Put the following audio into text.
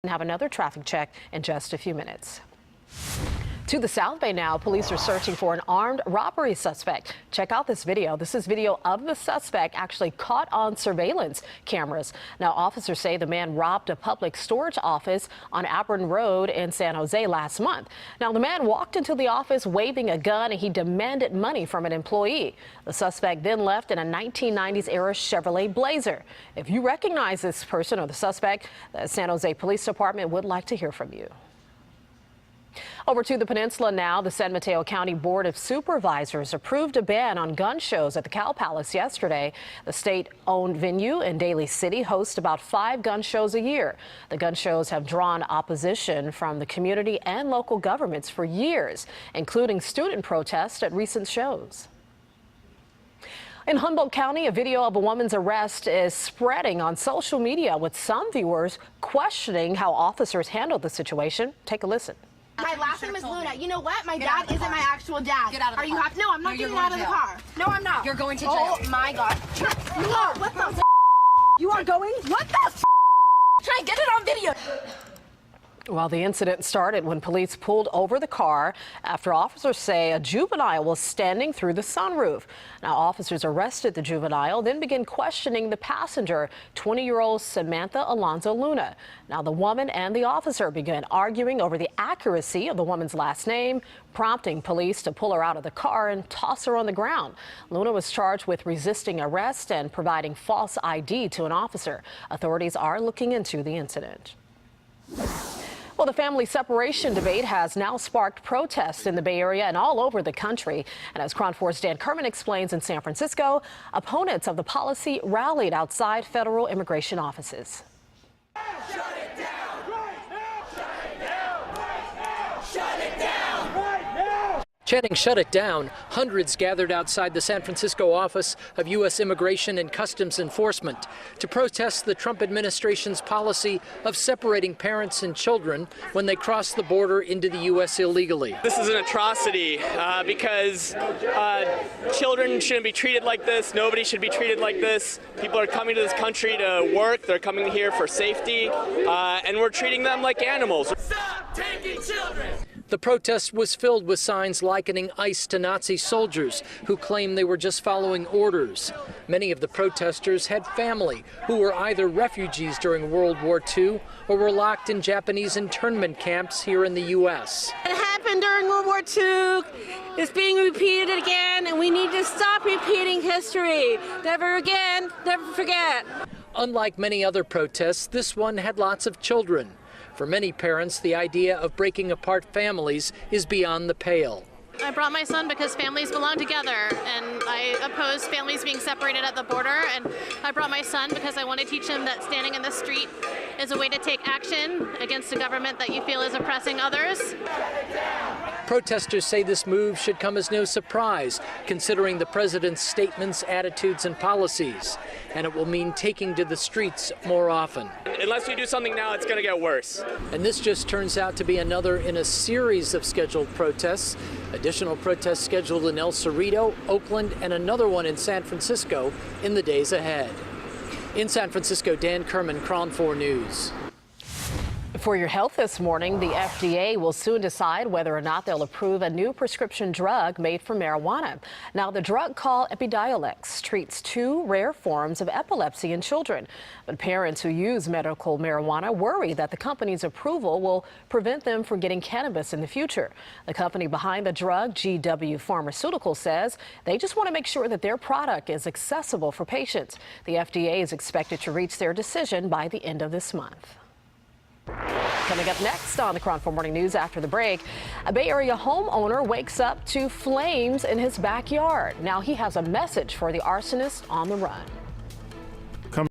And have another traffic check in just a few minutes. To the South Bay now, police are searching for an armed robbery suspect. Check out this video. This is video of the suspect actually caught on surveillance cameras. Now, officers say the man robbed a public storage office on Auburn Road in San Jose last month. Now, the man walked into the office waving a gun and he demanded money from an employee. The suspect then left in a 1990s era Chevrolet Blazer. If you recognize this person or the suspect, the San Jose Police Department would like to hear from you. Over to the peninsula now. The San Mateo County Board of Supervisors approved a ban on gun shows at the Cow Palace yesterday. The state-owned venue in Daly City hosts about 5 gun shows a year. The gun shows have drawn opposition from the community and local governments for years, including student protests at recent shows. In Humboldt County, a video of a woman's arrest is spreading on social media, with some viewers questioning how officers handled the situation. Take a listen. My last name is Luna. You know what? My dad isn't my actual dad. Get out of the car. Are you happy? No, I'm not getting out of the car. No, I'm not. You're going to jail. Oh my God. No, what the You are going? What the Try get it on video. Well, the incident started when police pulled over the car after officers say a juvenile was standing through the sunroof. Now, officers arrested the juvenile, then began questioning the passenger, 20-year-old Samantha Alonzo Luna. Now, the woman and the officer began arguing over the accuracy of the woman's last name, prompting police to pull her out of the car and toss her on the ground. Luna was charged with resisting arrest and providing false ID to an officer. Authorities are looking into the incident. Well, the family separation debate has now sparked protests in the Bay Area and all over the country. And as KRON 4's Dan Kerman explains in San Francisco, opponents of the policy rallied outside federal immigration offices. Shut it down! Right now! Shut it down! Right now! Shut it down! Right now! Chanting "Shut it down," hundreds gathered outside the San Francisco office of U.S. Immigration and Customs Enforcement to protest the Trump administration's policy of separating parents and children when they cross the border into the U.S. illegally. This is an atrocity because children shouldn't be treated like this. Nobody should be treated like this. People are coming to this country to work. They're coming here for safety, and we're treating them like animals. Stop taking children! The protest was filled with signs likening ICE to Nazi soldiers who claimed they were just following orders. Many of the protesters had family who were either refugees during World War II or were locked in Japanese internment camps here in the U.S. It happened during World War II. It's being repeated again, and we need to stop repeating history. Never again, never forget. Unlike many other protests, this one had lots of children. For many parents, the idea of breaking apart families is beyond the pale. I brought my son because families belong together, and I oppose families being separated at the border. And I brought my son because I want to teach him that standing in the street is a way to take action against a government that you feel is oppressing others. Protesters say this move should come as no surprise, considering the president's statements, attitudes, and policies. And it will mean taking to the streets more often. Unless we do something now, it's going to get worse. And this just turns out to be another in a series of scheduled protests. Additional protests scheduled in El Cerrito, Oakland, and another one in San Francisco in the days ahead. In San Francisco, Dan Kerman, KRON 4 News. For your health this morning, the FDA will soon decide whether or not they'll approve a new prescription drug made from marijuana. Now, the drug called Epidiolex treats 2 rare forms of epilepsy in children. But parents who use medical marijuana worry that the company's approval will prevent them from getting cannabis in the future. The company behind the drug, GW Pharmaceuticals, says they just want to make sure that their product is accessible for patients. The FDA is expected to reach their decision by the end of this month. Coming up next on the KRON 4 Morning News after the break, a Bay Area homeowner wakes up to flames in his backyard. Now he has a message for the arsonist on the run.